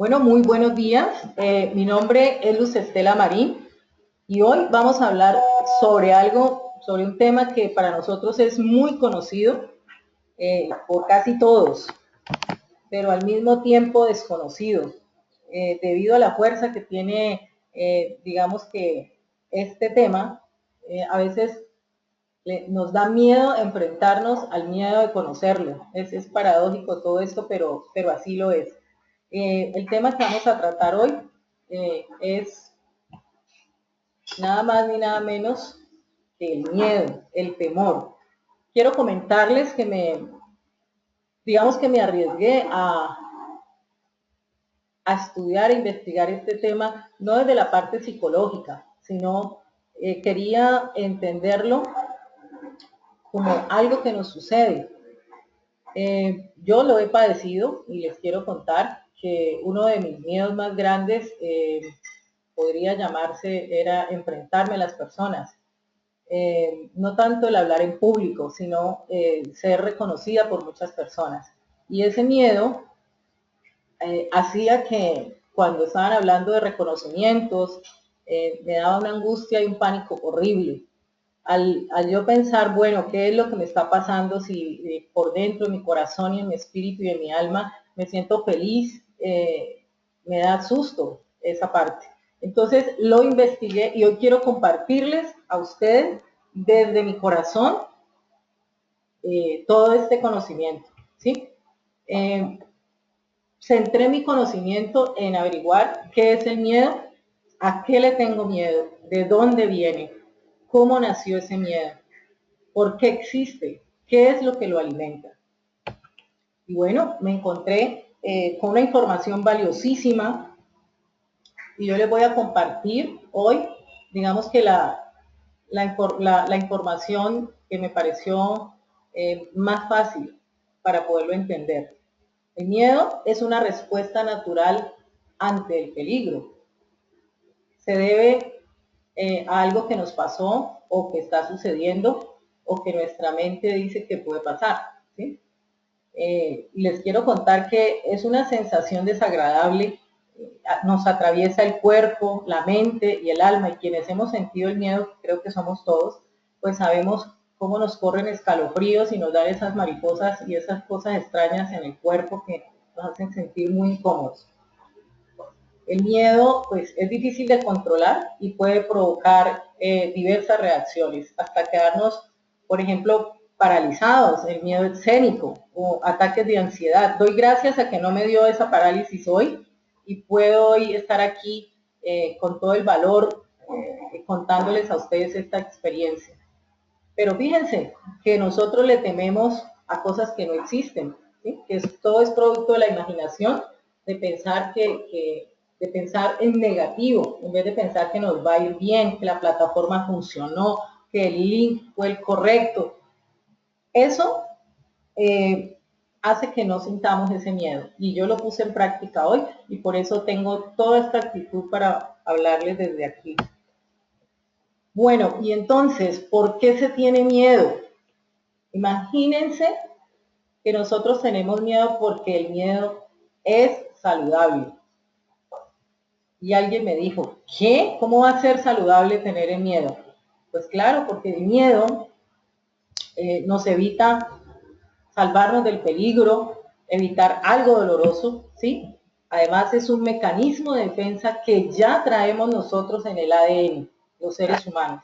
Bueno, muy buenos días. Mi nombre es Luz Estela Marín y hoy vamos a hablar sobre un tema que para nosotros es muy conocido por casi todos, pero al mismo tiempo desconocido, debido a la fuerza que tiene, digamos que este tema, a veces nos da miedo enfrentarnos al miedo de conocerlo. Es paradójico todo esto, pero así lo es. El tema que vamos a tratar hoy es nada más ni nada menos que el miedo, el temor. Quiero comentarles que digamos que me arriesgué a estudiar e investigar este tema, no desde la parte psicológica, sino quería entenderlo como algo que nos sucede. Yo lo he padecido y les quiero contar que uno de mis miedos más grandes podría llamarse era enfrentarme a las personas. No tanto el hablar en público, sino ser reconocida por muchas personas. Y ese miedo hacía que cuando estaban hablando de reconocimientos, me daba una angustia y un pánico horrible. Al yo pensar, bueno, ¿qué es lo que me está pasando si por dentro de mi corazón y en mi espíritu y en mi alma me siento feliz? Me da susto esa parte. Entonces lo investigué y hoy quiero compartirles a ustedes desde mi corazón todo este conocimiento, ¿sí? Centré mi conocimiento en averiguar qué es el miedo, a qué le tengo miedo, de dónde viene, cómo nació ese miedo, por qué existe, qué es lo que lo alimenta. Y bueno, me encontré con una información valiosísima y yo les voy a compartir hoy, digamos que la información que me pareció más fácil para poderlo entender. El miedo es una respuesta natural ante el peligro. Se debe a algo que nos pasó o que está sucediendo o que nuestra mente dice que puede pasar, ¿sí? Les quiero contar que es una sensación desagradable, nos atraviesa el cuerpo, la mente y el alma, y quienes hemos sentido el miedo, creo que somos todos, pues sabemos cómo nos corren escalofríos y nos dan esas mariposas y esas cosas extrañas en el cuerpo que nos hacen sentir muy incómodos. El miedo pues, es difícil de controlar y puede provocar diversas reacciones, hasta quedarnos, por ejemplo, paralizados, el miedo escénico o ataques de ansiedad. Doy gracias a que no me dio esa parálisis hoy y puedo hoy estar aquí con todo el valor contándoles a ustedes esta experiencia. Pero fíjense que nosotros le tememos a cosas que no existen, ¿sí? Todo es producto de la imaginación, de pensar de pensar en negativo, en vez de pensar que nos va a ir bien, que la plataforma funcionó, que el link fue el correcto. Eso hace que no sintamos ese miedo. Y yo lo puse en práctica hoy y por eso tengo toda esta actitud para hablarles desde aquí. Bueno, y entonces, ¿por qué se tiene miedo? Imagínense que nosotros tenemos miedo porque el miedo es saludable. Y alguien me dijo, ¿qué? ¿Cómo va a ser saludable tener el miedo? Pues claro, porque el miedo nos evita salvarnos del peligro, evitar algo doloroso, ¿sí? Además es un mecanismo de defensa que ya traemos nosotros en el ADN, los seres humanos.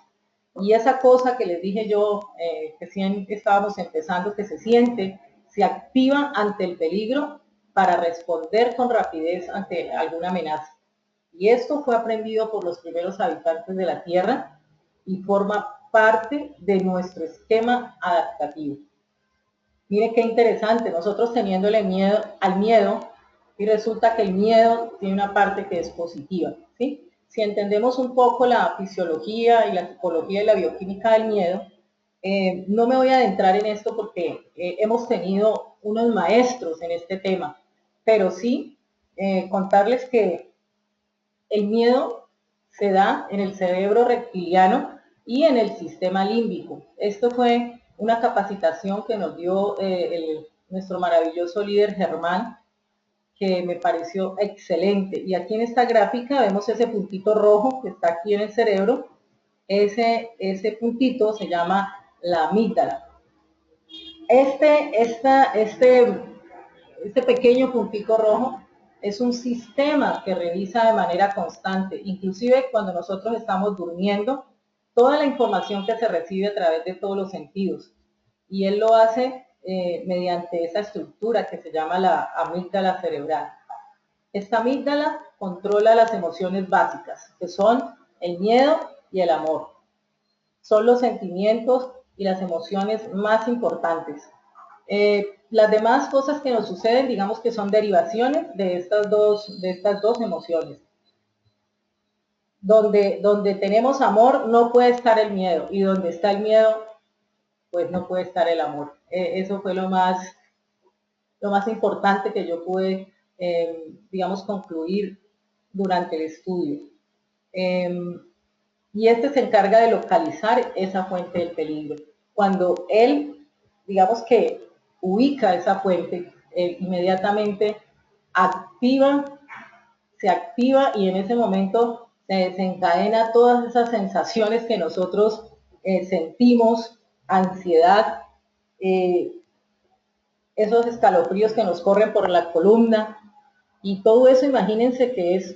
Y esa cosa que les dije yo, que siempre estábamos empezando, que se siente, se activa ante el peligro para responder con rapidez ante alguna amenaza. Y esto fue aprendido por los primeros habitantes de la Tierra y forma parte de nuestro esquema adaptativo. Mire qué interesante, nosotros teniéndole miedo al miedo y resulta que el miedo tiene una parte que es positiva, ¿sí? Si entendemos un poco la fisiología y la psicología y la bioquímica del miedo, no me voy a adentrar en esto porque hemos tenido unos maestros en este tema, pero sí contarles que el miedo se da en el cerebro reptiliano y en el sistema límbico. Esto fue una capacitación que nos dio nuestro maravilloso líder Germán, que me pareció excelente. Y aquí en esta gráfica vemos ese puntito rojo que está aquí en el cerebro. Ese puntito se llama la amígdala. Este pequeño puntico rojo es un sistema que revisa de manera constante, inclusive cuando nosotros estamos durmiendo, toda la información que se recibe a través de todos los sentidos. Y él lo hace mediante esa estructura que se llama la amígdala cerebral. Esta amígdala controla las emociones básicas, que son el miedo y el amor. Son los sentimientos y las emociones más importantes. Las demás cosas que nos suceden, digamos que son derivaciones de estas dos emociones. Donde tenemos amor no puede estar el miedo, y donde está el miedo, pues no puede estar el amor. Eso fue lo más importante que yo pude, digamos, concluir durante el estudio. Y este se encarga de localizar esa fuente del peligro. Cuando él, digamos que ubica esa fuente, inmediatamente se activa y en ese momento se desencadena todas esas sensaciones que nosotros sentimos, ansiedad, esos escalofríos que nos corren por la columna, y todo eso, imagínense que es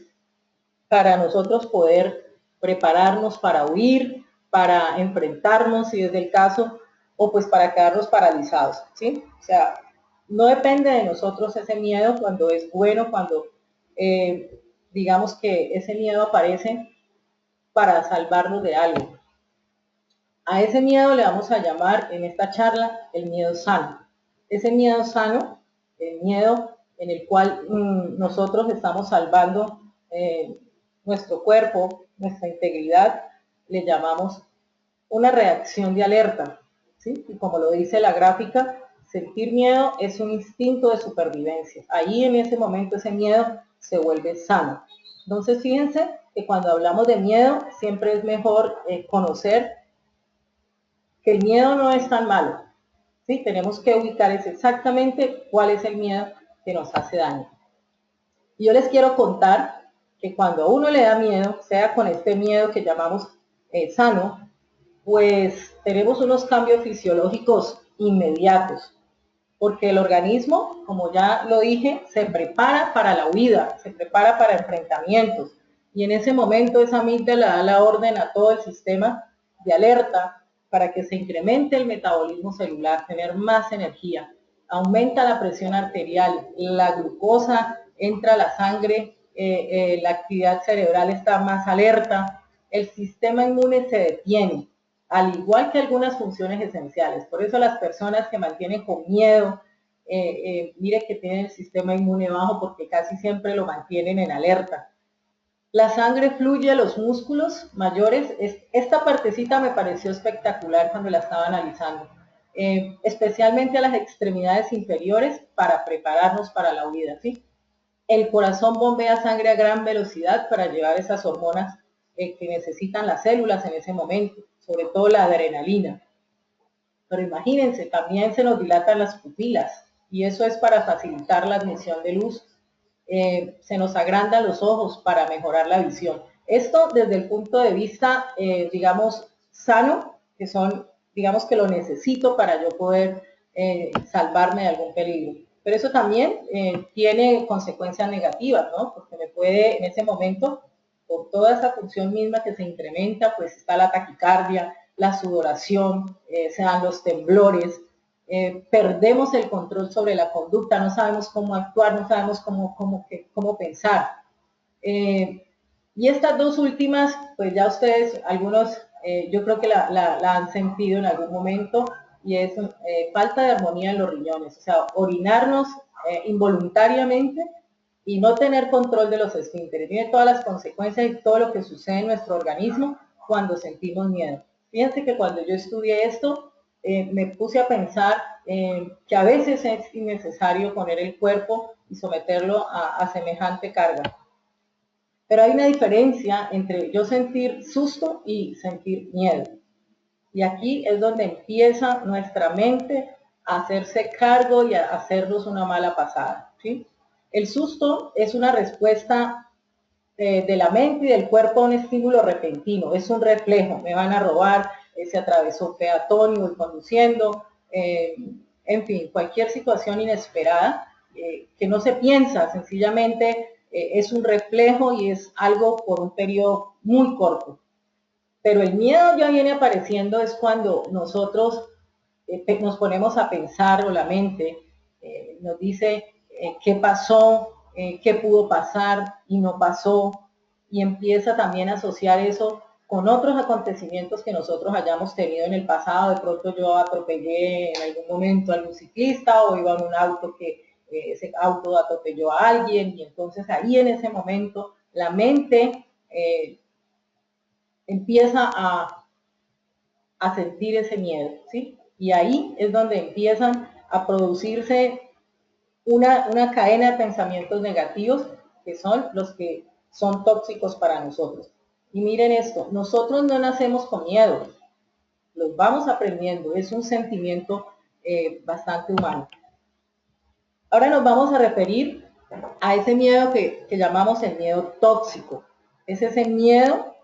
para nosotros poder prepararnos para huir, para enfrentarnos, si es el caso, o pues para quedarnos paralizados, ¿sí? O sea, no depende de nosotros ese miedo cuando es bueno, cuando digamos que ese miedo aparece para salvarnos de algo. A ese miedo le vamos a llamar en esta charla el miedo sano. Ese miedo sano, el miedo en el cual nosotros estamos salvando nuestro cuerpo, nuestra integridad, le llamamos una reacción de alerta, ¿sí? Y como lo dice la gráfica, sentir miedo es un instinto de supervivencia. Ahí en ese momento ese miedo se vuelve sano. Entonces fíjense que cuando hablamos de miedo siempre es mejor conocer que el miedo no es tan malo, ¿sí? Tenemos que ubicar exactamente cuál es el miedo que nos hace daño. Y yo les quiero contar que cuando a uno le da miedo, sea con este miedo que llamamos sano, pues tenemos unos cambios fisiológicos inmediatos, porque el organismo, como ya lo dije, se prepara para la huida, se prepara para enfrentamientos, y en ese momento esa amígdala da la orden a todo el sistema de alerta para que se incremente el metabolismo celular, tener más energía, aumenta la presión arterial, la glucosa entra a la sangre, la actividad cerebral está más alerta, el sistema inmune se detiene, al igual que algunas funciones esenciales. Por eso las personas que mantienen con miedo, mire que tienen el sistema inmune bajo porque casi siempre lo mantienen en alerta. La sangre fluye a los músculos mayores. Esta partecita me pareció espectacular cuando la estaba analizando, especialmente a las extremidades inferiores para prepararnos para la huida, ¿sí? El corazón bombea sangre a gran velocidad para llevar esas hormonas que necesitan las células en ese momento, sobre todo la adrenalina. Pero imagínense, también se nos dilatan las pupilas y eso es para facilitar la admisión de luz. Se nos agrandan los ojos para mejorar la visión. Esto desde el punto de vista, digamos, sano, que son, digamos que lo necesito para yo poder salvarme de algún peligro. Pero eso también tiene consecuencias negativas, ¿no? Porque me puede, en ese momento, por toda esa función misma que se incrementa, pues está la taquicardia, la sudoración, se dan los temblores, perdemos el control sobre la conducta, no sabemos cómo actuar, no sabemos cómo pensar. Y estas dos últimas, pues ya ustedes, algunos, yo creo que la han sentido en algún momento, y es falta de armonía en los riñones, o sea, orinarnos involuntariamente y no tener control de los esfínteres. Tiene todas las consecuencias y todo lo que sucede en nuestro organismo cuando sentimos miedo. Fíjense que cuando yo estudié esto, me puse a pensar que a veces es innecesario poner el cuerpo y someterlo a semejante carga. Pero hay una diferencia entre yo sentir susto y sentir miedo. Y aquí es donde empieza nuestra mente a hacerse cargo y a hacernos una mala pasada, ¿sí? El susto es una respuesta de la mente y del cuerpo a un estímulo repentino, es un reflejo, me van a robar, se atravesó un peatón y voy conduciendo, en fin, cualquier situación inesperada que no se piensa, sencillamente es un reflejo y es algo por un periodo muy corto. Pero el miedo ya viene apareciendo es cuando nosotros nos ponemos a pensar, o la mente nos dice qué pasó, qué pudo pasar y no pasó, y empieza también a asociar eso con otros acontecimientos que nosotros hayamos tenido en el pasado. De pronto yo atropellé en algún momento a algún ciclista, o iba en un auto que ese auto atropelló a alguien, y entonces ahí en ese momento la mente empieza a sentir ese miedo, ¿sí? Y ahí es donde empiezan a producirse una cadena de pensamientos negativos que son los que son tóxicos para nosotros. Y miren esto, nosotros no nacemos con miedo, los vamos aprendiendo, es un sentimiento bastante humano. Ahora nos vamos a referir a ese miedo que llamamos el miedo tóxico. Es ese miedo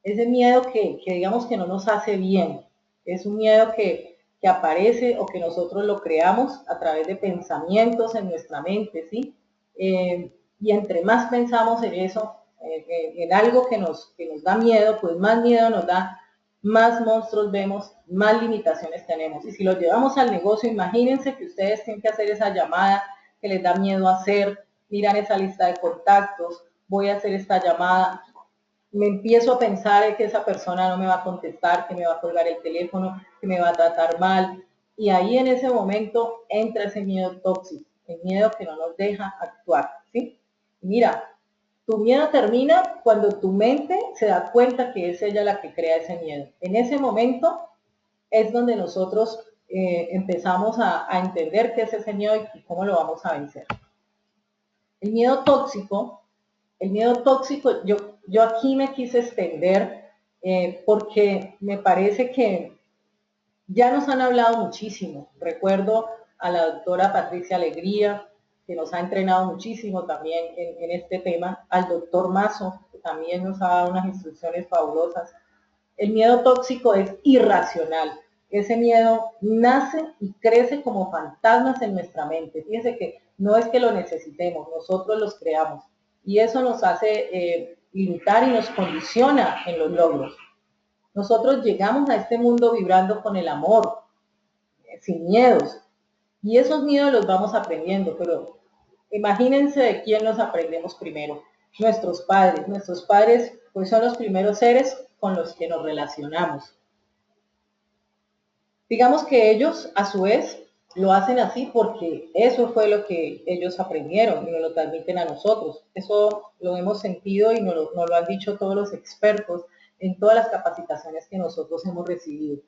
que digamos que no nos hace bien, es un miedo que aparece o que nosotros lo creamos a través de pensamientos en nuestra mente, ¿sí? Y entre más pensamos en eso, en algo que nos da miedo, pues más miedo nos da, más monstruos vemos, más limitaciones tenemos. Y si lo llevamos al negocio, imagínense que ustedes tienen que hacer esa llamada que les da miedo hacer, miran esa lista de contactos, voy a hacer esta llamada, me empiezo a pensar que esa persona no me va a contestar, que me va a colgar el teléfono, que me va a tratar mal. Y ahí en ese momento entra ese miedo tóxico, el miedo que no nos deja actuar, ¿sí? Mira, tu miedo termina cuando tu mente se da cuenta que es ella la que crea ese miedo. En ese momento es donde nosotros empezamos a entender qué es ese miedo y cómo lo vamos a vencer. El miedo tóxico, yo aquí me quise extender porque me parece que ya nos han hablado muchísimo. Recuerdo a la doctora Patricia Alegría, que nos ha entrenado muchísimo también en este tema, al doctor Mazo, que también nos ha dado unas instrucciones fabulosas. El miedo tóxico es irracional. Ese miedo nace y crece como fantasmas en nuestra mente. Fíjense que no es que lo necesitemos, nosotros los creamos. Y eso nos hace limitar y nos condiciona en los logros. Nosotros llegamos a este mundo vibrando con el amor, sin miedos. Y esos miedos los vamos aprendiendo, pero imagínense de quién los aprendemos primero. Nuestros padres. Nuestros padres pues son los primeros seres con los que nos relacionamos. Digamos que ellos, a su vez, lo hacen así porque eso fue lo que ellos aprendieron y nos lo transmiten a nosotros. Eso lo hemos sentido y nos lo han dicho todos los expertos en todas las capacitaciones que nosotros hemos recibido.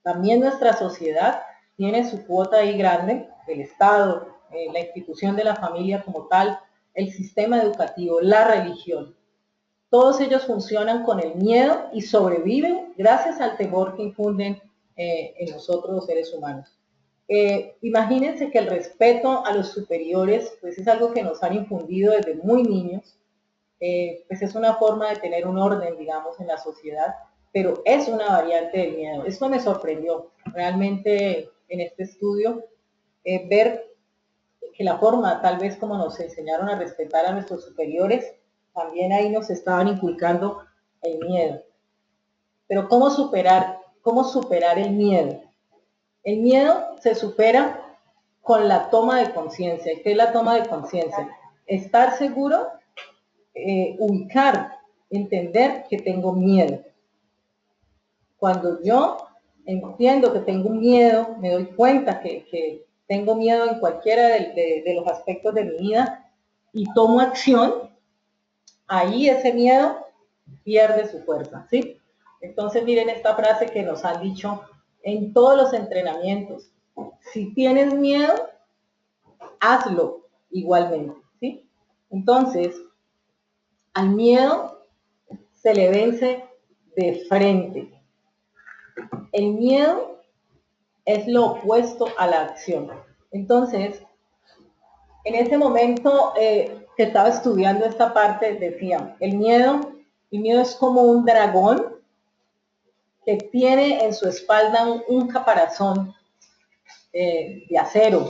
También nuestra sociedad tiene su cuota ahí grande, el Estado, la institución de la familia como tal, el sistema educativo, la religión. Todos ellos funcionan con el miedo y sobreviven gracias al temor que infunden en nosotros los seres humanos. Imagínense que el respeto a los superiores pues es algo que nos han infundido desde muy niños, pues es una forma de tener un orden, digamos, en la sociedad, pero es una variante del miedo. Esto me sorprendió realmente en este estudio, ver que la forma tal vez como nos enseñaron a respetar a nuestros superiores, también ahí nos estaban inculcando el miedo. Pero ¿cómo superar el miedo? El miedo se supera con la toma de conciencia. ¿Qué es la toma de conciencia? Estar seguro, ubicar, entender que tengo miedo. Cuando yo entiendo que tengo miedo, me doy cuenta que tengo miedo en cualquiera de los aspectos de mi vida y tomo acción, ahí ese miedo pierde su fuerza, ¿sí? Entonces miren esta frase que nos han dicho en todos los entrenamientos. Si tienes miedo, hazlo igualmente, ¿sí? Entonces, al miedo se le vence de frente. El miedo es lo opuesto a la acción. Entonces, En ese momento que estaba estudiando esta parte, decía, el miedo es como un dragón que tiene en su espalda un caparazón de acero.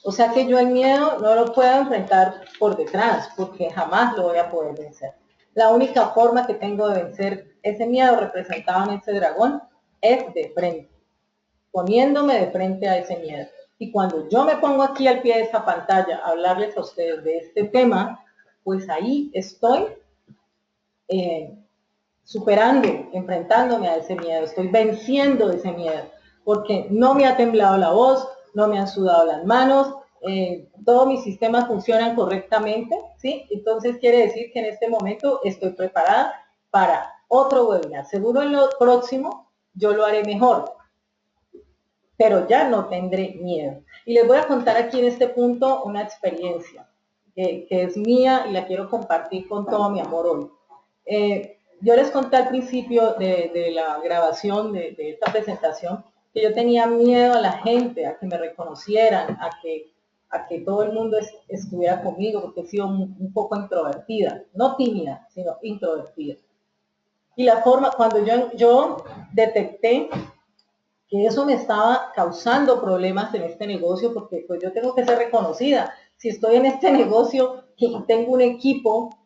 O sea que yo el miedo no lo puedo enfrentar por detrás, porque jamás lo voy a poder vencer. La única forma que tengo de vencer ese miedo representado en ese dragón es de frente, poniéndome de frente a ese miedo. Y cuando yo me pongo aquí al pie de esta pantalla a hablarles a ustedes de este tema, pues ahí estoy eh, superando, enfrentándome a ese miedo, estoy venciendo ese miedo, porque no me ha temblado la voz, no me han sudado las manos, todos mis sistemas funcionan correctamente, ¿sí? Entonces quiere decir que en este momento estoy preparada para otro webinar. Seguro en lo próximo yo lo haré mejor, pero ya no tendré miedo. Y les voy a contar aquí en este punto una experiencia que es mía y la quiero compartir con todo mi amor hoy. Yo les conté al principio de la grabación de esta presentación que yo tenía miedo a la gente, a que me reconocieran, a que todo el mundo estuviera conmigo, porque he sido un poco introvertida, no tímida, sino introvertida. Y la forma, cuando yo detecté que eso me estaba causando problemas en este negocio, porque pues yo tengo que ser reconocida. Si estoy en este negocio y tengo un equipo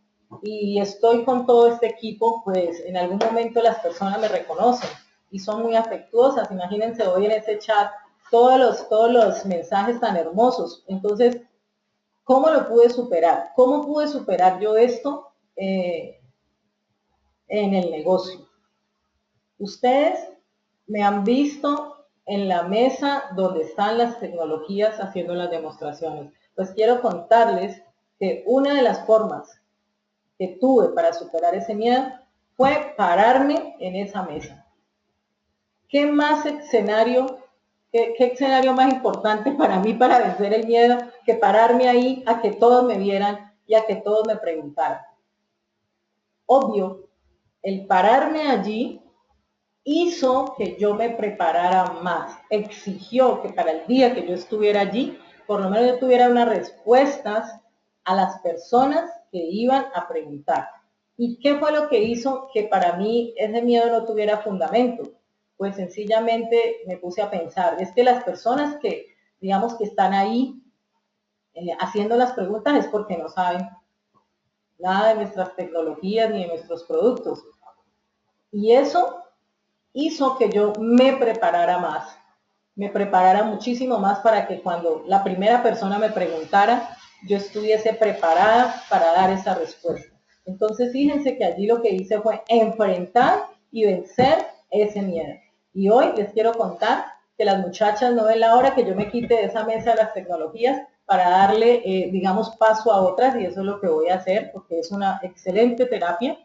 y estoy con todo este equipo, pues en algún momento las personas me reconocen y son muy afectuosas. Imagínense hoy en ese chat todos los mensajes tan hermosos. Entonces, ¿cómo lo pude superar? ¿Cómo pude superar yo esto en el negocio? Ustedes me han visto en la mesa donde están las tecnologías haciendo las demostraciones. Pues quiero contarles que una de las formas que tuve para superar ese miedo fue pararme en esa mesa. ¿Qué más escenario, qué escenario más importante para mí para vencer el miedo que pararme ahí a que todos me vieran y a que todos me preguntaran? Obvio, el pararme allí hizo que yo me preparara más, exigió que para el día que yo estuviera allí, por lo menos yo tuviera unas respuestas a las personas que iban a preguntar. ¿Y qué fue lo que hizo que para mí ese miedo no tuviera fundamento? Pues sencillamente me puse a pensar, es que las personas que, digamos, que están ahí haciendo las preguntas es porque no saben nada de nuestras tecnologías ni de nuestros productos. Y eso hizo que yo me preparara muchísimo más para que cuando la primera persona me preguntara, yo estuviese preparada para dar esa respuesta. Entonces, fíjense que allí lo que hice fue enfrentar y vencer ese miedo. Y hoy les quiero contar que las muchachas no ven la hora que yo me quite de esa mesa de las tecnologías para darle, digamos, paso a otras, y eso es lo que voy a hacer, porque es una excelente terapia.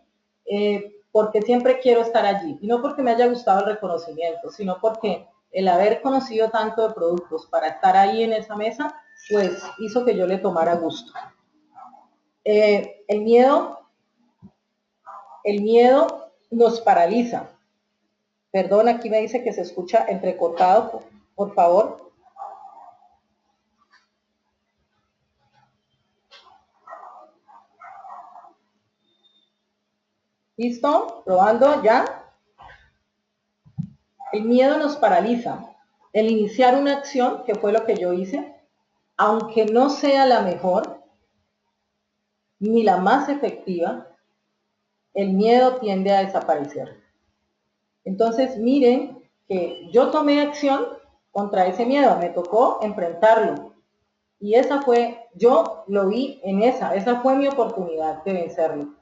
Porque siempre quiero estar allí, y no porque me haya gustado el reconocimiento, sino porque el haber conocido tanto de productos para estar ahí en esa mesa, pues hizo que yo le tomara gusto. El miedo nos paraliza. Perdón, aquí me dice que se escucha entrecortado, por favor. ¿Listo? ¿Probando ya? El miedo nos paraliza. El iniciar una acción, que fue lo que yo hice, aunque no sea la mejor ni la más efectiva, el miedo tiende a desaparecer. Entonces, miren que yo tomé acción contra ese miedo, me tocó enfrentarlo. Y esa fue, yo lo vi en esa fue mi oportunidad de vencerlo.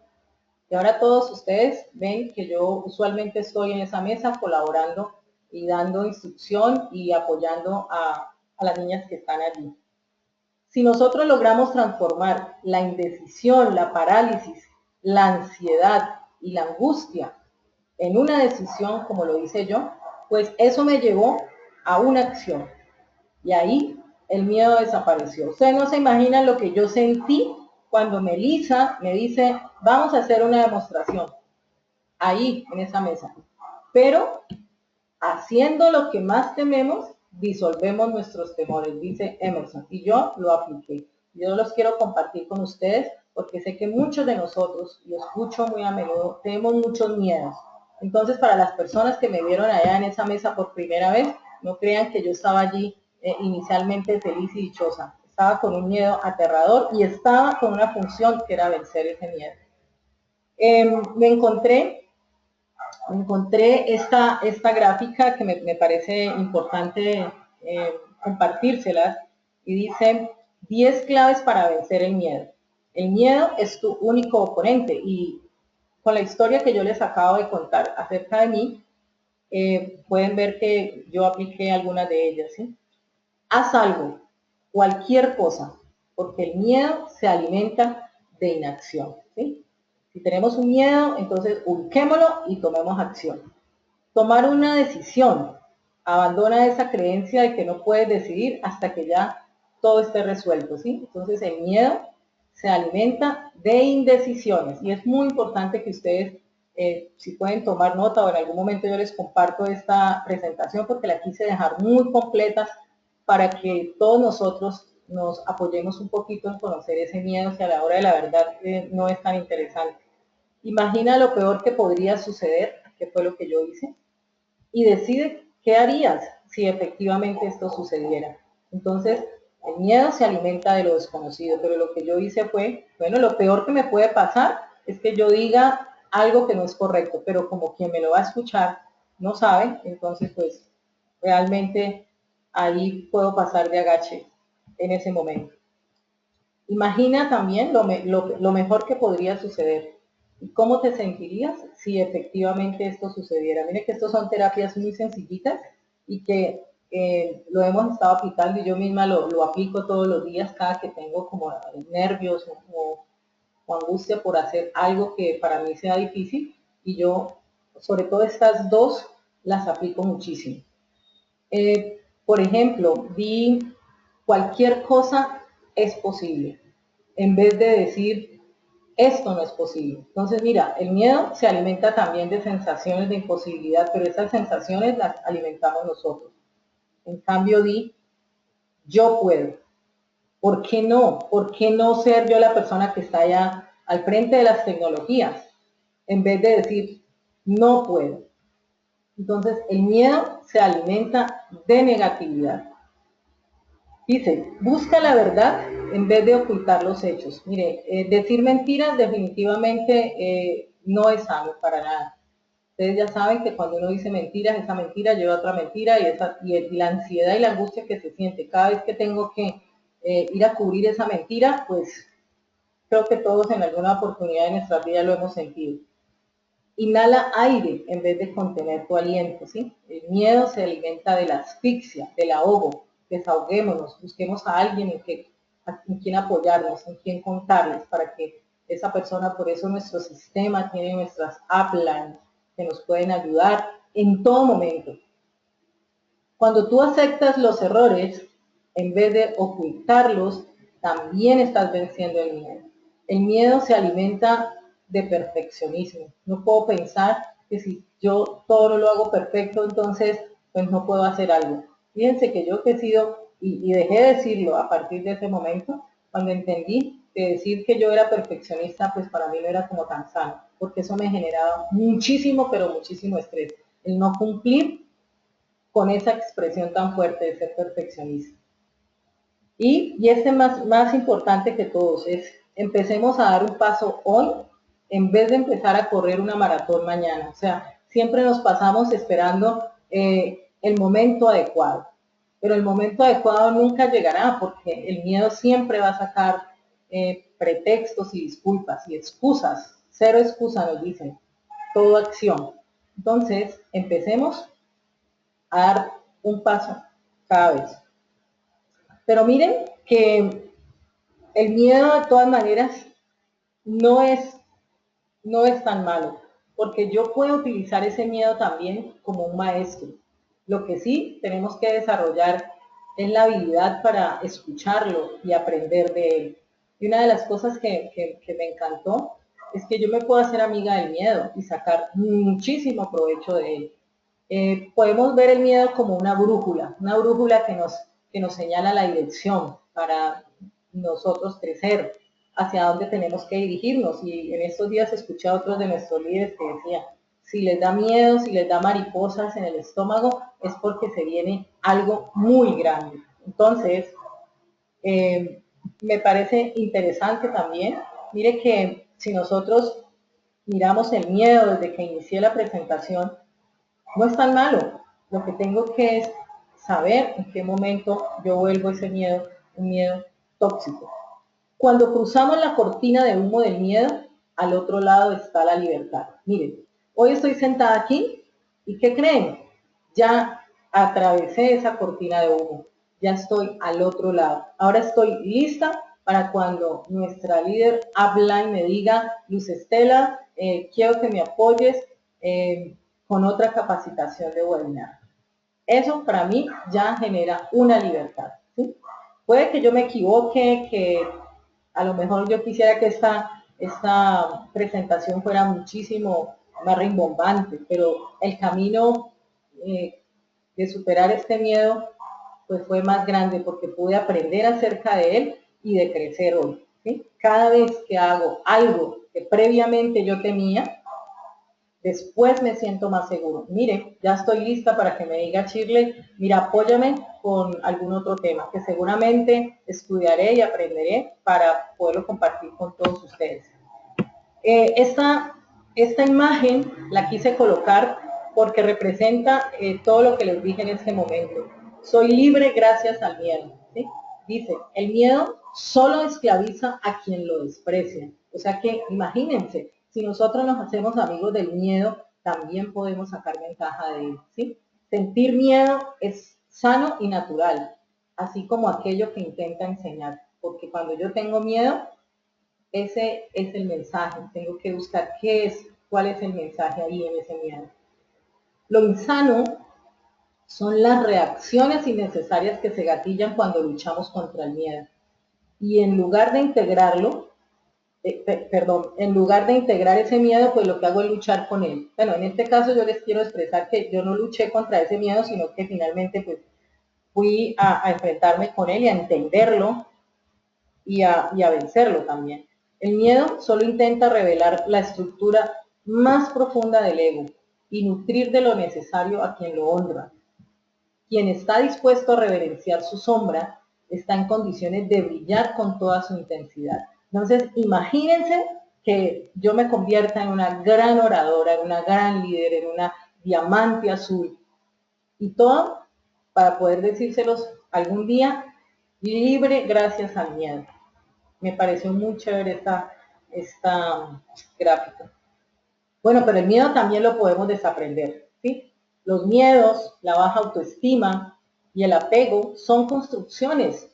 Y ahora todos ustedes ven que yo usualmente estoy en esa mesa colaborando y dando instrucción y apoyando a las niñas que están allí. Si nosotros logramos transformar la indecisión, la parálisis, la ansiedad y la angustia en una decisión, como lo hice yo, pues eso me llevó a una acción. Y ahí el miedo desapareció. Ustedes no se imaginan lo que yo sentí cuando Melissa me dice, vamos a hacer una demostración, ahí, en esa mesa. Pero haciendo lo que más tememos, disolvemos nuestros temores, dice Emerson. Y yo lo apliqué. Yo los quiero compartir con ustedes porque sé que muchos de nosotros, y lo escucho muy a menudo, tenemos muchos miedos. Entonces, para las personas que me vieron allá en esa mesa por primera vez, no crean que yo estaba allí inicialmente feliz y dichosa. Estaba con un miedo aterrador y estaba con una función que era vencer ese miedo. Me encontré esta gráfica que me parece importante compartírselas y dice 10 claves para vencer el miedo. El miedo es tu único oponente y con la historia que yo les acabo de contar acerca de mí, pueden ver que yo apliqué algunas de ellas. ¿Sí? Haz algo, cualquier cosa, porque el miedo se alimenta de inacción. ¿Sí? Si tenemos un miedo, entonces busquémoslo y tomemos acción. Tomar una decisión. Abandona esa creencia de que no puedes decidir hasta que ya todo esté resuelto, ¿sí? Entonces el miedo se alimenta de indecisiones y es muy importante que ustedes, si pueden tomar nota o en algún momento yo les comparto esta presentación porque la quise dejar muy completa para que todos nosotros nos apoyemos un poquito en conocer ese miedo que a la hora de la verdad no es tan interesante. Imagina lo peor que podría suceder, que fue lo que yo hice, y decide qué harías si efectivamente esto sucediera. Entonces, el miedo se alimenta de lo desconocido, pero lo que yo hice fue, bueno, lo peor que me puede pasar es que yo diga algo que no es correcto, pero como quien me lo va a escuchar no sabe, entonces pues realmente ahí puedo pasar de agache en ese momento. Imagina también lo mejor que podría suceder. ¿Y cómo te sentirías si efectivamente esto sucediera? Mire que estas son terapias muy sencillitas y que lo hemos estado aplicando y yo misma lo aplico todos los días cada que tengo como nervios o angustia por hacer algo que para mí sea difícil y yo, sobre todo estas dos, las aplico muchísimo. Por ejemplo, di cualquier cosa es posible, en vez de decir esto no es posible. Entonces, mira, el miedo se alimenta también de sensaciones de imposibilidad, pero esas sensaciones las alimentamos nosotros. En cambio, di yo puedo. ¿Por qué no? ¿Por qué no ser yo la persona que está allá al frente de las tecnologías? En vez de decir no puedo. Entonces, el miedo se alimenta de negatividad. Dice, busca la verdad en vez de ocultar los hechos. Mire, decir mentiras definitivamente no es sano para nada. Ustedes ya saben que cuando uno dice mentiras, esa mentira lleva a otra mentira y la ansiedad y la angustia que se siente cada vez que tengo que ir a cubrir esa mentira, pues creo que todos en alguna oportunidad de nuestra vida lo hemos sentido. Inhala aire en vez de contener tu aliento, ¿sí? El miedo se alimenta de la asfixia, del ahogo. Desahoguémonos, busquemos a alguien en quien apoyarnos, en quien contarles, para que esa persona, por eso nuestro sistema tiene nuestras upline que nos pueden ayudar en todo momento. Cuando tú aceptas los errores, en vez de ocultarlos, también estás venciendo el miedo. El miedo se alimenta de perfeccionismo. No puedo pensar que si yo todo lo hago perfecto, entonces pues no puedo hacer algo. Fíjense que yo que he sido, y dejé de decirlo a partir de ese momento, cuando entendí que decir que yo era perfeccionista, pues para mí no era como tan sano, porque eso me generaba muchísimo, pero muchísimo estrés. El no cumplir con esa expresión tan fuerte de ser perfeccionista. Y este más importante que todos es, empecemos a dar un paso hoy en vez de empezar a correr una maratón mañana. O sea, siempre nos pasamos esperando el momento adecuado, pero el momento adecuado nunca llegará porque el miedo siempre va a sacar pretextos y disculpas y excusas. Cero excusa nos dicen, todo acción. Entonces, empecemos a dar un paso cada vez. Pero miren que el miedo de todas maneras no es, no es tan malo, porque yo puedo utilizar ese miedo también como un maestro. Lo que sí tenemos que desarrollar es la habilidad para escucharlo y aprender de él. Y una de las cosas que me encantó es que yo me puedo hacer amiga del miedo y sacar muchísimo provecho de él. Podemos ver el miedo como una brújula que nos señala la dirección para nosotros crecer, hacia dónde tenemos que dirigirnos. Y en estos días escuché a otros de nuestros líderes que decían, si les da miedo, si les da mariposas en el estómago, es porque se viene algo muy grande. Entonces, me parece interesante también. Mire que si nosotros miramos el miedo desde que inicié la presentación, no es tan malo. Lo que tengo que es saber en qué momento yo vuelvo ese miedo, un miedo tóxico. Cuando cruzamos la cortina de humo del miedo, al otro lado está la libertad. Miren, hoy estoy sentada aquí y ¿qué creen? Ya atravesé esa cortina de humo, ya estoy al otro lado. Ahora estoy lista para cuando nuestra líder habla y me diga, Luz Estela, quiero que me apoyes con otra capacitación de webinar. Eso para mí ya genera una libertad, ¿sí? Puede que yo me equivoque, que a lo mejor yo quisiera que esta presentación fuera muchísimo más rimbombante, pero el camino de superar este miedo pues fue más grande porque pude aprender acerca de él y de crecer hoy, ¿sí? Cada vez que hago algo que previamente yo temía, después me siento más seguro. Mire, ya estoy lista para que me diga Shirley, mira, apóyame con algún otro tema que seguramente estudiaré y aprenderé para poderlo compartir con todos ustedes. Esta imagen la quise colocar porque representa todo lo que les dije en este momento. Soy libre gracias al miedo, ¿sí? Dice, el miedo solo esclaviza a quien lo desprecia. O sea que imagínense, si nosotros nos hacemos amigos del miedo, también podemos sacar ventaja de él, ¿sí? Sentir miedo es sano y natural, así como aquello que intenta enseñar. Porque cuando yo tengo miedo, ese es el mensaje. Tengo que buscar cuál es el mensaje ahí en ese miedo. Lo insano son las reacciones innecesarias que se gatillan cuando luchamos contra el miedo. Y en lugar de integrarlo, en lugar de integrar ese miedo, pues lo que hago es luchar con él. Bueno, en este caso yo les quiero expresar que yo no luché contra ese miedo, sino que finalmente pues fui a enfrentarme con él y a entenderlo y a vencerlo también. El miedo solo intenta revelar la estructura más profunda del ego y nutrir de lo necesario a quien lo honra. Quien está dispuesto a reverenciar su sombra está en condiciones de brillar con toda su intensidad. Entonces, imagínense que yo me convierta en una gran oradora, en una gran líder, en una diamante azul, y todo para poder decírselos algún día libre gracias al miedo. Me pareció muy chévere esta gráfica. Bueno, pero el miedo también lo podemos desaprender, ¿sí? Los miedos, la baja autoestima y el apego son construcciones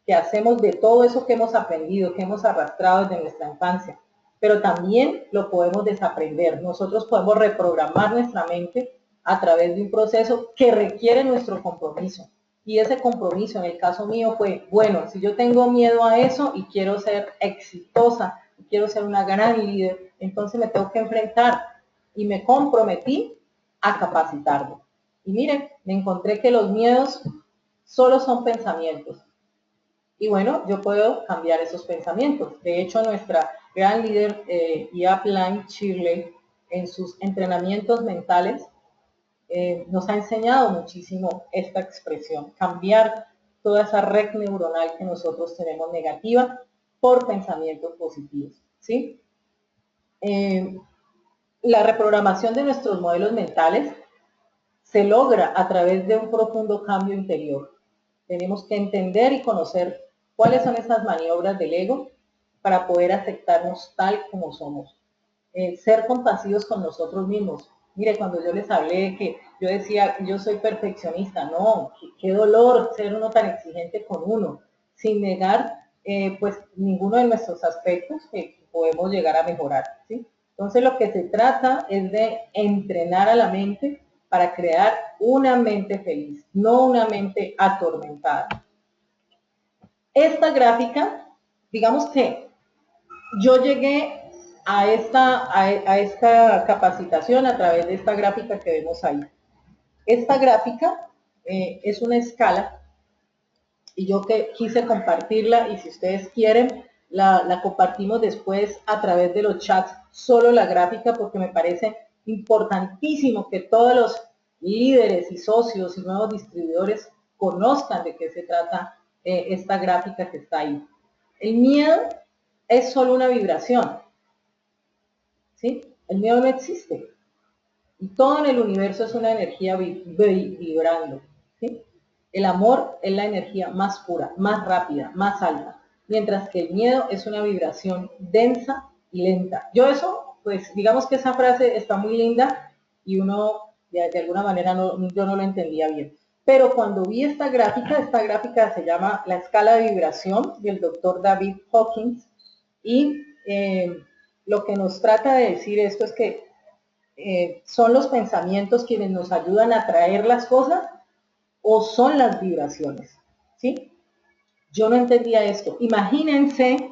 que hacemos de todo eso que hemos aprendido, que hemos arrastrado desde nuestra infancia. Pero también lo podemos desaprender. Nosotros podemos reprogramar nuestra mente a través de un proceso que requiere nuestro compromiso. Y ese compromiso, en el caso mío, fue, bueno, si yo tengo miedo a eso y quiero ser exitosa, y quiero ser una gran líder, entonces me tengo que enfrentar. Y me comprometí a capacitarme. Y miren, me encontré que los miedos solo son pensamientos. Y bueno, yo puedo cambiar esos pensamientos. De hecho, nuestra gran líder, Yapline Shirley, en sus entrenamientos mentales, nos ha enseñado muchísimo esta expresión, cambiar toda esa red neuronal que nosotros tenemos negativa por pensamientos positivos, ¿sí? La reprogramación de nuestros modelos mentales se logra a través de un profundo cambio interior. Tenemos que entender y conocer cuáles son esas maniobras del ego para poder aceptarnos tal como somos. Ser compasivos con nosotros mismos. Mire, cuando yo les hablé de que yo decía, yo soy perfeccionista, no, qué dolor ser uno tan exigente con uno, sin negar pues ninguno de nuestros aspectos que podemos llegar a mejorar, ¿sí? Entonces lo que se trata es de entrenar a la mente para crear una mente feliz, no una mente atormentada. Esta gráfica, digamos que yo llegué a esta capacitación a través de esta gráfica que vemos ahí. Esta gráfica es una escala y yo que quise compartirla, y si ustedes quieren, la compartimos después a través de los chats, solo la gráfica, porque me parece importantísimo que todos los líderes y socios y nuevos distribuidores conozcan de qué se trata esta gráfica que está ahí. El miedo es solo una vibración, ¿sí? El miedo no existe. Y todo en el universo es una energía vibrando, ¿sí? El amor es la energía más pura, más rápida, más alta, mientras que el miedo es una vibración densa y lenta. Yo eso, pues digamos que esa frase está muy linda y uno de alguna manera yo no lo entendía bien. Pero cuando vi esta gráfica se llama la escala de vibración del doctor David Hawkins, y lo que nos trata de decir esto es que ¿son los pensamientos quienes nos ayudan a atraer las cosas o son las vibraciones? ¿Sí? Yo no entendía esto. Imagínense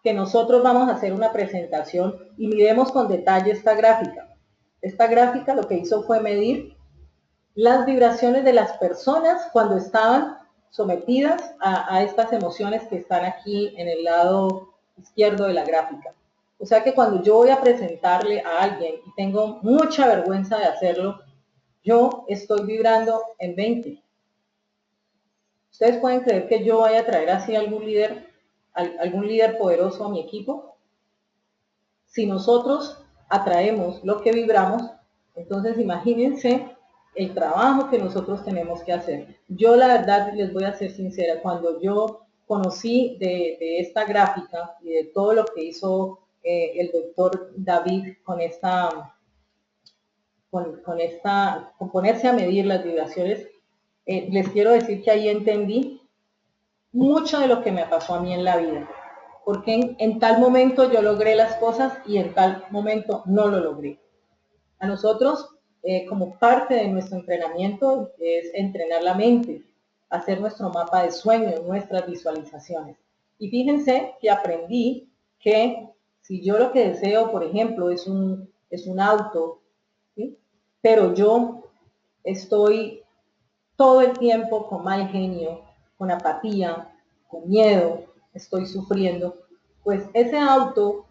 que nosotros vamos a hacer una presentación y miremos con detalle esta gráfica. Esta gráfica lo que hizo fue medir las vibraciones de las personas cuando estaban sometidas a estas emociones que están aquí en el lado izquierdo de la gráfica. O sea que cuando yo voy a presentarle a alguien y tengo mucha vergüenza de hacerlo, yo estoy vibrando en 20. ¿Ustedes pueden creer que yo vaya a traer así algún líder poderoso a mi equipo? Si nosotros atraemos lo que vibramos, entonces imagínense el trabajo que nosotros tenemos que hacer. Yo la verdad les voy a ser sincera, cuando yo conocí de esta gráfica y de todo lo que hizo el doctor David con ponerse a medir las vibraciones, les quiero decir que ahí entendí mucho de lo que me pasó a mí en la vida. Porque en tal momento yo logré las cosas y en tal momento no lo logré. A nosotros, como parte de nuestro entrenamiento, es entrenar la mente, hacer nuestro mapa de sueños, nuestras visualizaciones. Y fíjense que aprendí que si yo lo que deseo, por ejemplo, es un auto, ¿sí? Pero yo estoy todo el tiempo con mal genio, con apatía, con miedo, estoy sufriendo, pues ese auto,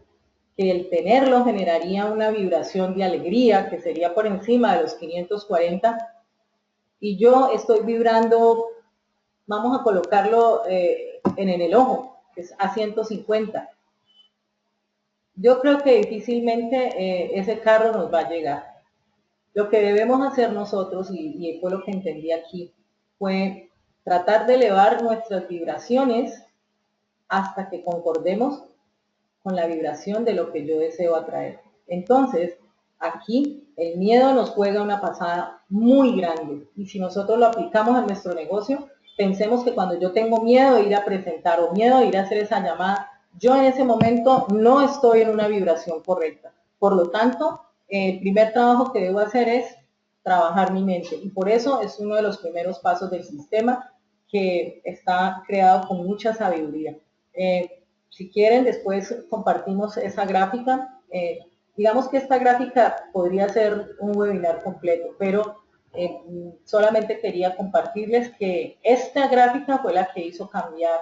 que el tenerlo generaría una vibración de alegría que sería por encima de los 540, y yo estoy vibrando, vamos a colocarlo en el ojo, que es a 150. Yo creo que difícilmente ese carro nos va a llegar. Lo que debemos hacer nosotros, y fue lo que entendí aquí, fue tratar de elevar nuestras vibraciones hasta que concordemos con la vibración de lo que yo deseo atraer. Entonces, aquí el miedo nos juega una pasada muy grande, y si nosotros lo aplicamos en nuestro negocio, pensemos que cuando yo tengo miedo de ir a presentar o miedo de ir a hacer esa llamada, yo en ese momento no estoy en una vibración correcta. Por lo tanto, el primer trabajo que debo hacer es trabajar mi mente, y por eso es uno de los primeros pasos del sistema, que está creado con mucha sabiduría. Si quieren, después compartimos esa gráfica. Digamos que esta gráfica podría ser un webinar completo, pero solamente quería compartirles que esta gráfica fue la que hizo cambiar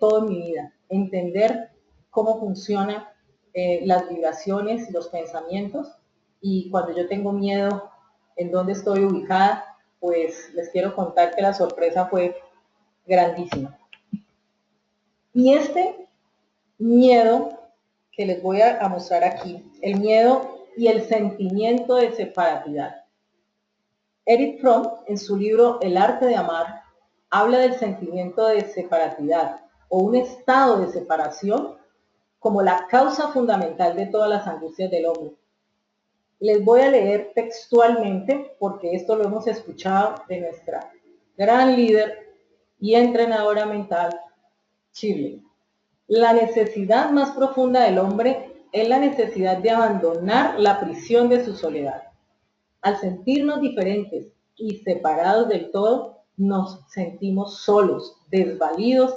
todo en mi vida. Entender cómo funcionan las vibraciones y los pensamientos, y cuando yo tengo miedo, en dónde estoy ubicada, pues les quiero contar que la sorpresa fue grandísima. Y este miedo que les voy a mostrar aquí, el miedo y el sentimiento de separatidad. Erich Fromm, en su libro El arte de amar, habla del sentimiento de separatidad o un estado de separación como la causa fundamental de todas las angustias del hombre. Les voy a leer textualmente, porque esto lo hemos escuchado de nuestra gran líder y entrenadora mental, Shirley. La necesidad más profunda del hombre es la necesidad de abandonar la prisión de su soledad. Al sentirnos diferentes y separados del todo, nos sentimos solos, desvalidos,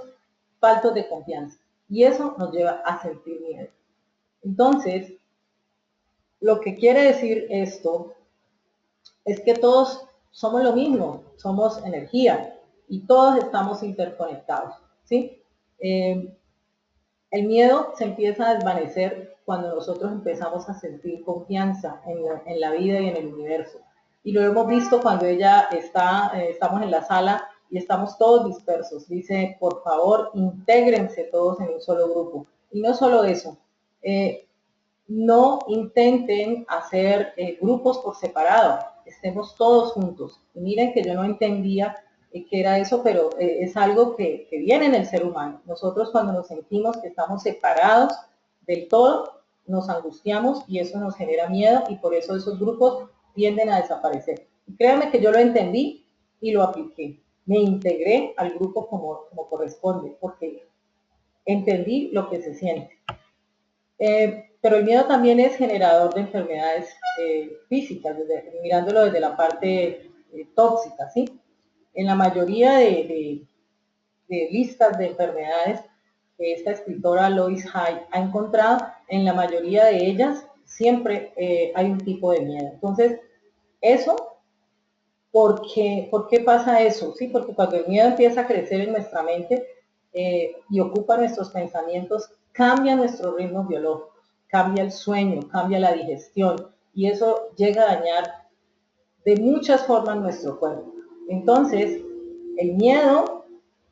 faltos de confianza. Y eso nos lleva a sentir miedo. Entonces, lo que quiere decir esto es que todos somos lo mismo, somos energía. y todos estamos interconectados, ¿sí? El miedo se empieza a desvanecer cuando nosotros empezamos a sentir confianza en la vida y en el universo. Y lo hemos visto cuando ella estamos en la sala y estamos todos dispersos. Dice, por favor, intégrense todos en un solo grupo. Y no solo eso, no intenten hacer grupos por separado, estemos todos juntos. Y miren que yo no entendía qué era eso, pero es algo que viene en el ser humano. Nosotros cuando nos sentimos que estamos separados del todo, nos angustiamos y eso nos genera miedo y por eso esos grupos tienden a desaparecer. Y créanme que yo lo entendí y lo apliqué. Me integré al grupo como corresponde, porque entendí lo que se siente. Pero el miedo también es generador de enfermedades físicas, mirándolo desde la parte tóxica, ¿sí? En la mayoría de listas de enfermedades que esta escritora Lois Hay ha encontrado, en la mayoría de ellas siempre hay un tipo de miedo. Entonces, eso, ¿por qué pasa eso? ¿Sí? Porque cuando el miedo empieza a crecer en nuestra mente y ocupa nuestros pensamientos, cambia nuestros ritmos biológicos, cambia el sueño, cambia la digestión y eso llega a dañar de muchas formas nuestro cuerpo. Entonces, el miedo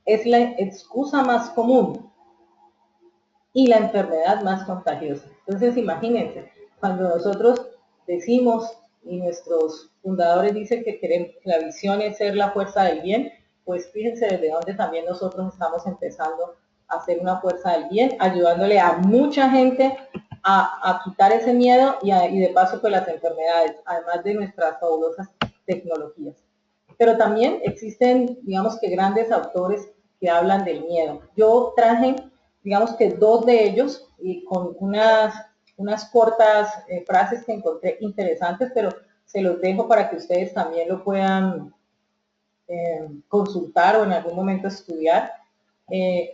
es la excusa más común y la enfermedad más contagiosa. Entonces, imagínense, cuando nosotros decimos y nuestros fundadores dicen que queremos, que la visión es ser la fuerza del bien, pues fíjense desde dónde también nosotros estamos empezando a ser una fuerza del bien, ayudándole a mucha gente a quitar ese miedo y de paso pues las enfermedades, además de nuestras fabulosas tecnologías. Pero también existen, digamos que grandes autores que hablan del miedo. Yo traje, digamos que dos de ellos y con unas cortas frases que encontré interesantes, pero se los dejo para que ustedes también lo puedan consultar o en algún momento estudiar.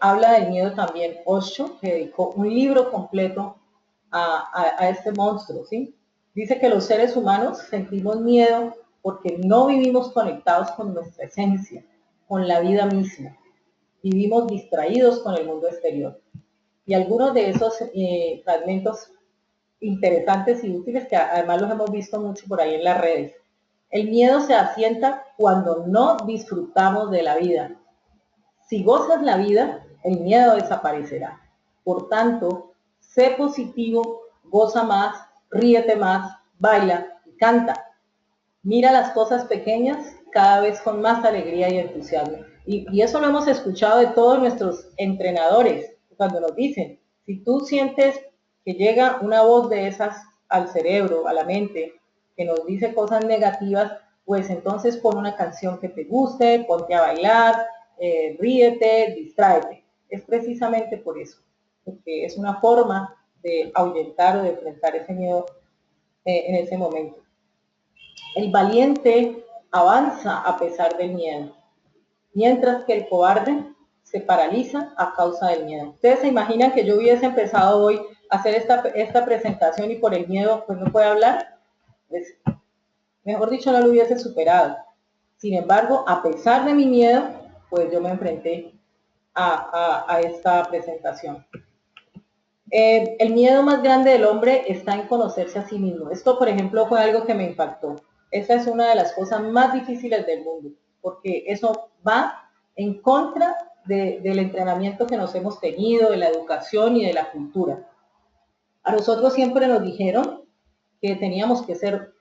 Habla del miedo también Osho, que dedicó un libro completo a este monstruo, ¿sí? Dice que los seres humanos sentimos miedo porque no vivimos conectados con nuestra esencia, con la vida misma. Vivimos distraídos con el mundo exterior. Y algunos de esos fragmentos interesantes y útiles, que además los hemos visto mucho por ahí en las redes. El miedo se asienta cuando no disfrutamos de la vida. Si gozas la vida, el miedo desaparecerá. Por tanto, sé positivo, goza más, ríete más, baila y canta. Mira las cosas pequeñas cada vez con más alegría y entusiasmo. Y eso lo hemos escuchado de todos nuestros entrenadores, cuando nos dicen, si tú sientes que llega una voz de esas al cerebro, a la mente, que nos dice cosas negativas, pues entonces pon una canción que te guste, ponte a bailar, ríete, distráete. Es precisamente por eso, porque es una forma de ahuyentar o de enfrentar ese miedo en ese momento. El valiente avanza a pesar del miedo, mientras que el cobarde se paraliza a causa del miedo. Ustedes se imaginan que yo hubiese empezado hoy a hacer esta presentación y por el miedo pues no puedo hablar. Pues, mejor dicho, no lo hubiese superado. Sin embargo, a pesar de mi miedo, pues yo me enfrenté a esta presentación. El miedo más grande del hombre está en conocerse a sí mismo. Esto, por ejemplo, fue algo que me impactó. Esa es una de las cosas más difíciles del mundo, porque eso va en contra del entrenamiento que nos hemos tenido, de la educación y de la cultura. A nosotros siempre nos dijeron que teníamos que ser,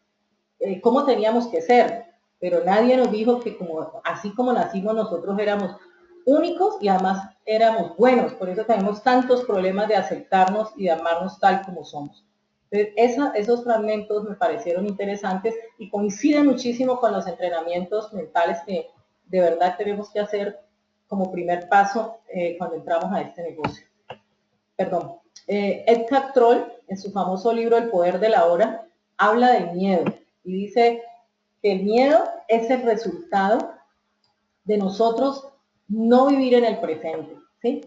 cómo teníamos que ser, pero nadie nos dijo que así como nacimos nosotros éramos únicos y además éramos buenos, por eso tenemos tantos problemas de aceptarnos y de amarnos tal como somos. Entonces, esos fragmentos me parecieron interesantes y coinciden muchísimo con los entrenamientos mentales que de verdad tenemos que hacer como primer paso cuando entramos a este negocio. Perdón. Eckhart Tolle, en su famoso libro El poder de la hora, habla del miedo y dice que el miedo es el resultado de nosotros no vivir en el presente, ¿sí?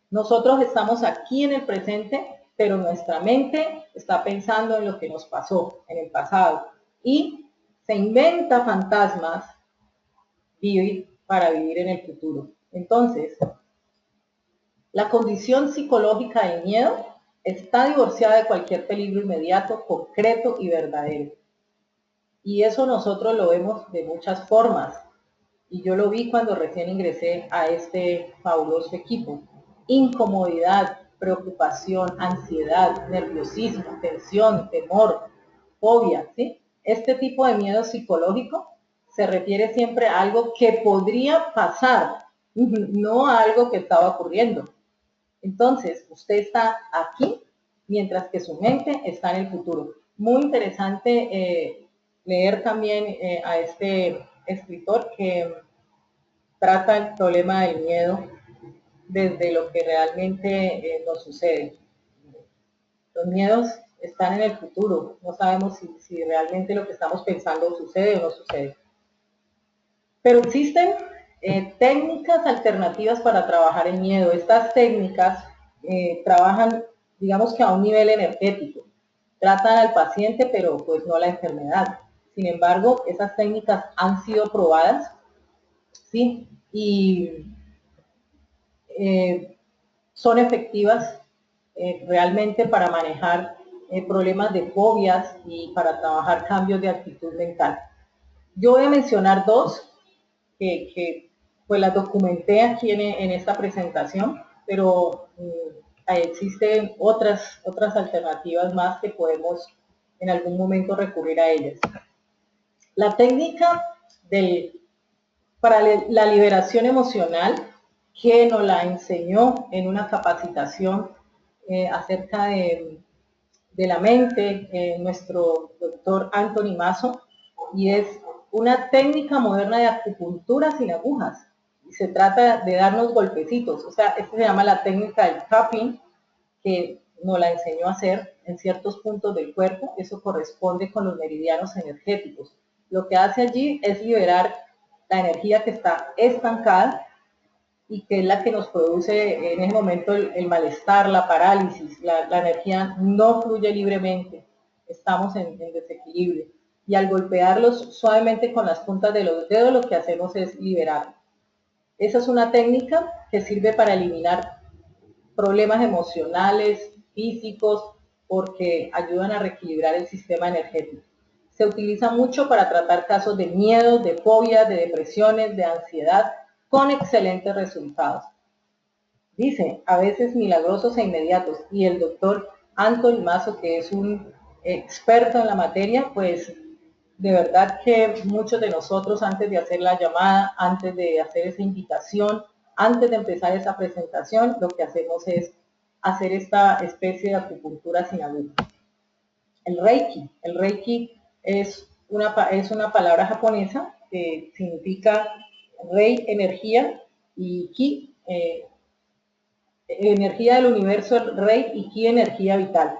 Nosotros estamos aquí en el presente, pero nuestra mente está pensando en lo que nos pasó en el pasado y se inventa fantasmas para vivir en el futuro. Entonces, la condición psicológica del miedo está divorciada de cualquier peligro inmediato, concreto y verdadero. Y eso nosotros lo vemos de muchas formas. Y yo lo vi cuando recién ingresé a este fabuloso equipo. Incomodidad, preocupación, ansiedad, nerviosismo, tensión, temor, fobia, ¿sí? Este tipo de miedo psicológico se refiere siempre a algo que podría pasar, no a algo que estaba ocurriendo. Entonces, usted está aquí, mientras que su mente está en el futuro. Muy interesante leer también a este escritor que trata el problema del miedo desde lo que realmente nos sucede. Los miedos están en el futuro, no sabemos si realmente lo que estamos pensando sucede o no sucede. Pero existen técnicas alternativas para trabajar el miedo. Estas técnicas trabajan, digamos que a un nivel energético. Tratan al paciente, pero pues no la enfermedad. Sin embargo, esas técnicas han sido probadas, ¿sí? Y son efectivas realmente para manejar problemas de fobias y para trabajar cambios de actitud mental. Yo voy a mencionar dos que pues las documenté aquí en esta presentación, pero existen otras alternativas más que podemos en algún momento recurrir a ellas. La técnica para la liberación emocional, que nos la enseñó en una capacitación acerca de la mente, nuestro doctor Anthony Mazo, y es una técnica moderna de acupuntura sin agujas. Y se trata de darnos golpecitos, o sea, esto se llama la técnica del tapping, que nos la enseñó a hacer en ciertos puntos del cuerpo. Eso corresponde con los meridianos energéticos. Lo que hace allí es liberar la energía que está estancada y que es la que nos produce en ese momento el malestar, la parálisis, la energía no fluye libremente, estamos en desequilibrio. Y al golpearlos suavemente con las puntas de los dedos, lo que hacemos es liberar. Esa es una técnica que sirve para eliminar problemas emocionales, físicos, porque ayudan a reequilibrar el sistema energético. Se utiliza mucho para tratar casos de miedo, de fobias, de depresiones, de ansiedad, con excelentes resultados. Dice, a veces milagrosos e inmediatos. Y el doctor Anthony Mazo, que es un experto en la materia, pues de verdad que muchos de nosotros antes de hacer la llamada, antes de hacer esa invitación, antes de empezar esa presentación, lo que hacemos es hacer esta especie de acupuntura sin aguja. El Reiki es una palabra japonesa que significa Rei, energía, y Ki, energía del universo, el Rei, y Ki, energía vital.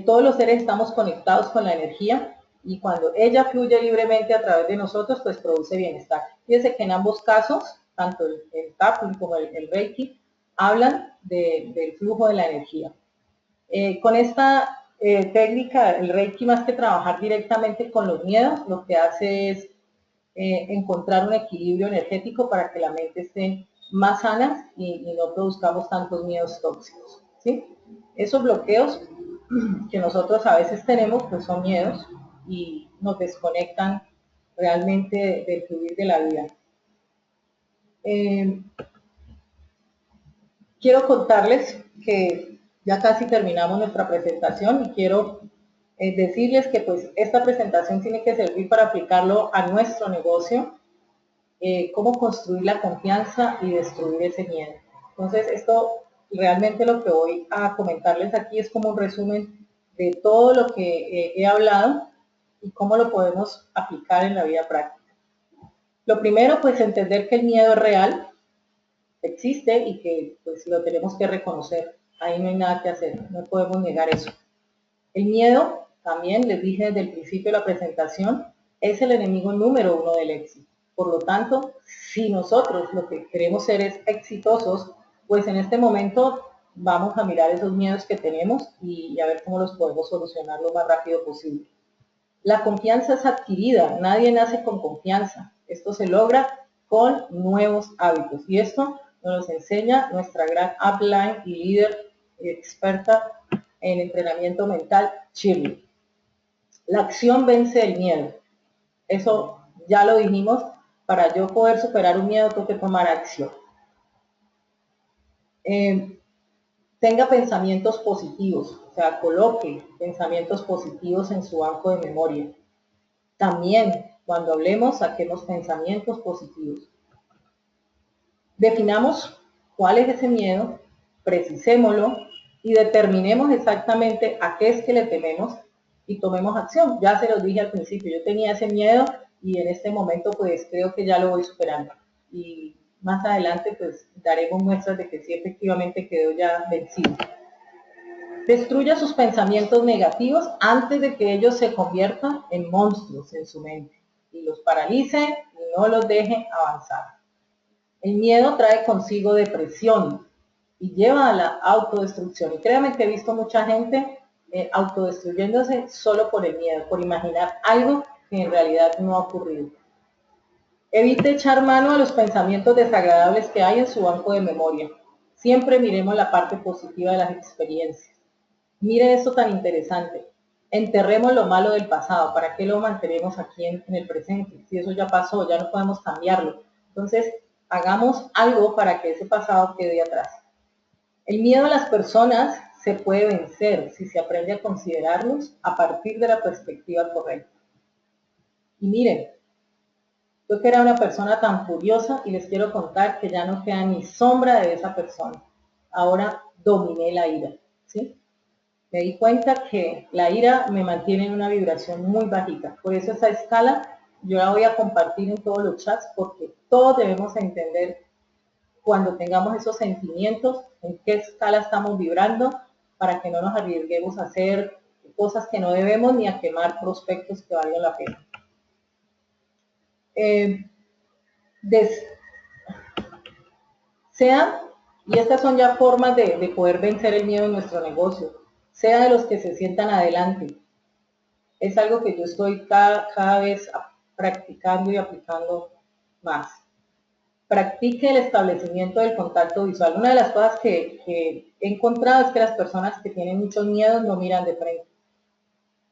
Todos los seres estamos conectados con la energía y cuando ella fluye libremente a través de nosotros, pues produce bienestar. Fíjense que en ambos casos, tanto el tapping como el Reiki, hablan del flujo de la energía. Con esta técnica, el Reiki, más que trabajar directamente con los miedos, lo que hace es encontrar un equilibrio energético para que la mente esté más sana y no produzcamos tantos miedos tóxicos, ¿sí? Esos bloqueos que nosotros a veces tenemos, pues son miedos y nos desconectan realmente del fluir de la vida. Quiero contarles que ya casi terminamos nuestra presentación y quiero decirles que pues esta presentación tiene que servir para aplicarlo a nuestro negocio, cómo construir la confianza y destruir ese miedo. Entonces esto realmente lo que voy a comentarles aquí es como un resumen de todo lo que he hablado y cómo lo podemos aplicar en la vida práctica. Lo primero, pues entender que el miedo es real, existe y que pues lo tenemos que reconocer. Ahí no hay nada que hacer, no podemos negar eso. El miedo, también les dije desde el principio de la presentación, es el enemigo número uno del éxito. Por lo tanto, si nosotros lo que queremos ser es exitosos, pues en este momento vamos a mirar esos miedos que tenemos y a ver cómo los podemos solucionar lo más rápido posible. La confianza es adquirida, nadie nace con confianza. Esto se logra con nuevos hábitos. Y esto nos enseña nuestra gran upline y líder experta en entrenamiento mental, Shirley. La acción vence el miedo. Eso ya lo dijimos. Para yo poder superar un miedo tengo que tomar acción. Tenga pensamientos positivos, o sea, coloque pensamientos positivos en su banco de memoria. También, cuando hablemos, saquemos pensamientos positivos. Definamos cuál es ese miedo, precisémoslo y determinemos exactamente a qué es que le tememos y tomemos acción. Ya se los dije al principio, yo tenía ese miedo y en este momento pues creo que ya lo voy superando. Y más adelante pues daremos muestras de que sí efectivamente quedó ya vencido. Destruya sus pensamientos negativos antes de que ellos se conviertan en monstruos en su mente y los paralice y no los deje avanzar. El miedo trae consigo depresión y lleva a la autodestrucción. Y créanme que he visto mucha gente autodestruyéndose solo por el miedo, por imaginar algo que en realidad no ha ocurrido. Evite echar mano a los pensamientos desagradables que hay en su banco de memoria. Siempre miremos la parte positiva de las experiencias. Mire esto tan interesante. Enterremos lo malo del pasado. ¿Para qué lo mantenemos aquí en el presente? Si eso ya pasó, ya no podemos cambiarlo. Entonces, hagamos algo para que ese pasado quede atrás. El miedo a las personas se puede vencer si se aprende a considerarlos a partir de la perspectiva correcta. Y miren, yo que era una persona tan furiosa y les quiero contar que ya no queda ni sombra de esa persona. Ahora dominé la ira, ¿sí? Me di cuenta que la ira me mantiene en una vibración muy bajita. Por eso esa escala yo la voy a compartir en todos los chats porque todos debemos entender cuando tengamos esos sentimientos, en qué escala estamos vibrando para que no nos arriesguemos a hacer cosas que no debemos ni a quemar prospectos que valgan la pena. Y estas son ya formas de poder vencer el miedo en nuestro negocio, sea de los que se sientan adelante. Es algo que yo estoy cada vez practicando y aplicando más. Practique el establecimiento del contacto visual. Una de las cosas que he encontrado es que las personas que tienen muchos miedos no miran de frente.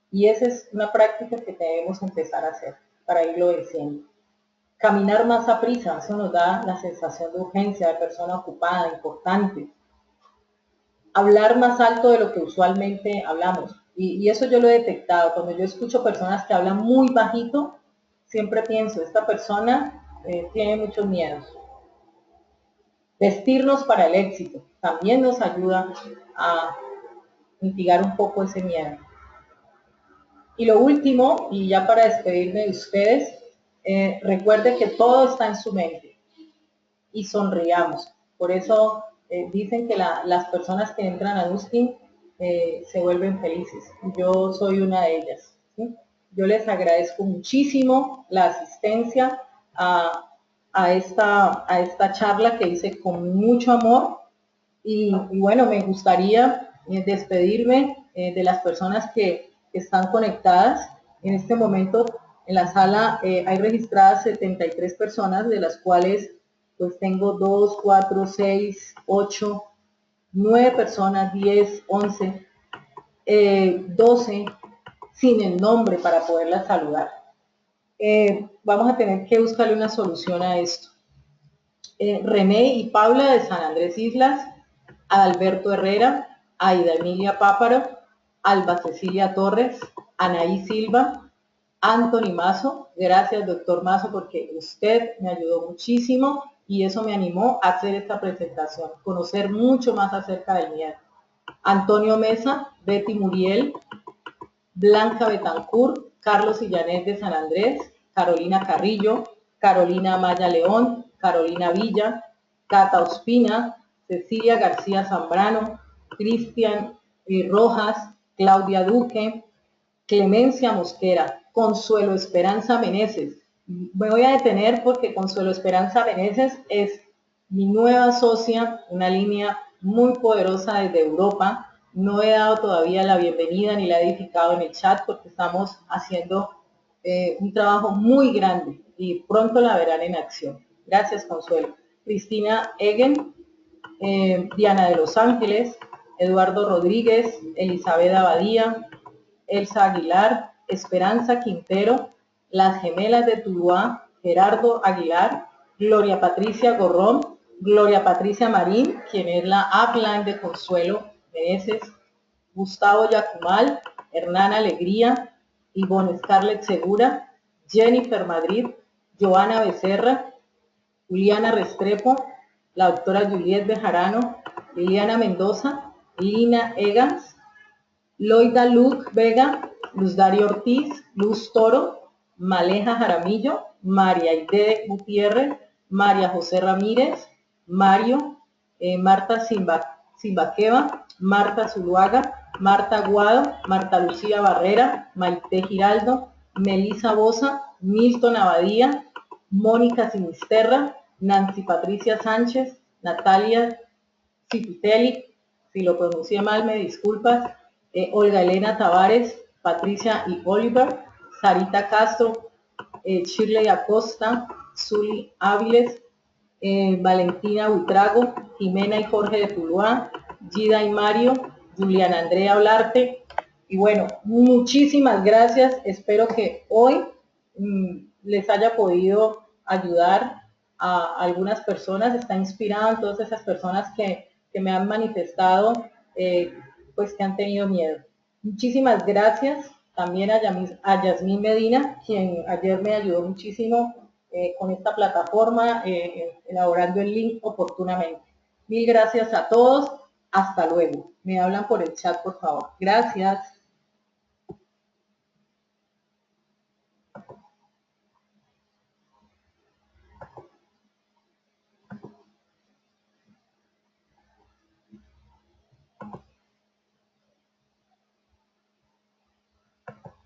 Y esa es una práctica que debemos empezar a hacer para irlo venciendo. Caminar más a prisa, eso nos da la sensación de urgencia, de persona ocupada, importante. Hablar más alto de lo que usualmente hablamos. Y eso yo lo he detectado. Cuando yo escucho personas que hablan muy bajito, siempre pienso, esta persona tiene muchos miedos. Vestirnos para el éxito también nos ayuda a mitigar un poco ese miedo. Y lo último, y ya para despedirme de ustedes, recuerde que todo está en su mente y sonriamos. Por eso dicen que las personas que entran a Nuskin se vuelven felices. Yo soy una de ellas, ¿sí? Yo les agradezco muchísimo la asistencia a esta charla que hice con mucho amor y bueno, me gustaría despedirme de las personas que están conectadas. En este momento en la sala hay registradas 73 personas, de las cuales pues tengo 2, 4, 6, 8, 9 personas, 10, 11, 12 sin el nombre para poderlas saludar. Vamos a tener que buscarle una solución a esto. René y Paula de San Andrés Islas, Adalberto Herrera, Aida Emilia Páparo, Alba Cecilia Torres, Anaí Silva, Anthony Mazo. Gracias, doctor Mazo, porque usted me ayudó muchísimo y eso me animó a hacer esta presentación, conocer mucho más acerca del miedo. Antonio Mesa, Betty Muriel, Blanca Betancourt, Carlos Illanet de San Andrés, Carolina Carrillo, Carolina Maya León, Carolina Villa, Cata Ospina, Cecilia García Zambrano, Cristian Rojas, Claudia Duque, Clemencia Mosquera, Consuelo Esperanza Meneses. Me voy a detener porque Consuelo Esperanza Meneses es mi nueva socia, una línea muy poderosa desde Europa. No he dado todavía la bienvenida ni la he edificado en el chat porque estamos haciendo un trabajo muy grande y pronto la verán en acción. Gracias, Consuelo. Cristina Egen, Diana de los Ángeles, Eduardo Rodríguez, Elizabeth Abadía, Elsa Aguilar, Esperanza Quintero, las gemelas de Tuluá, Gerardo Aguilar, Gloria Patricia Gorrón, Gloria Patricia Marín, quien es la upline de Consuelo Meneses, Gustavo Yacumal, Hernán Alegría, Ivonne Scarlett Segura, Jennifer Madrid, Joana Becerra, Juliana Restrepo, la doctora Juliet Bejarano, Liliana Mendoza, Lina Egans, Loida Luc Vega, Luz Dario Ortiz, Luz Toro, Maleja Jaramillo, María Aide Gutiérrez, María José Ramírez, Mario, Marta Simbaqueva, Marta Zuluaga, Marta Aguado, Marta Lucía Barrera, Maite Giraldo, Melisa Bosa, Milton Abadía, Mónica Sinisterra, Nancy Patricia Sánchez, Natalia Cipitelli, si lo pronuncié mal me disculpas, Olga Elena Tavares, Patricia y Oliver, Sarita Castro, Shirley Acosta, Zuli Áviles, Valentina Buitrago, Jimena y Jorge de Tuluá, Gida y Mario, Juliana Andrea Olarte. Y bueno, muchísimas gracias. Espero que hoy les haya podido ayudar a algunas personas, está inspirado en todas esas personas que me han manifestado pues que han tenido miedo. Muchísimas gracias también a Yasmín Medina, quien ayer me ayudó muchísimo con esta plataforma, elaborando el link oportunamente. Mil gracias a todos, hasta luego. Me hablan por el chat, por favor. Gracias.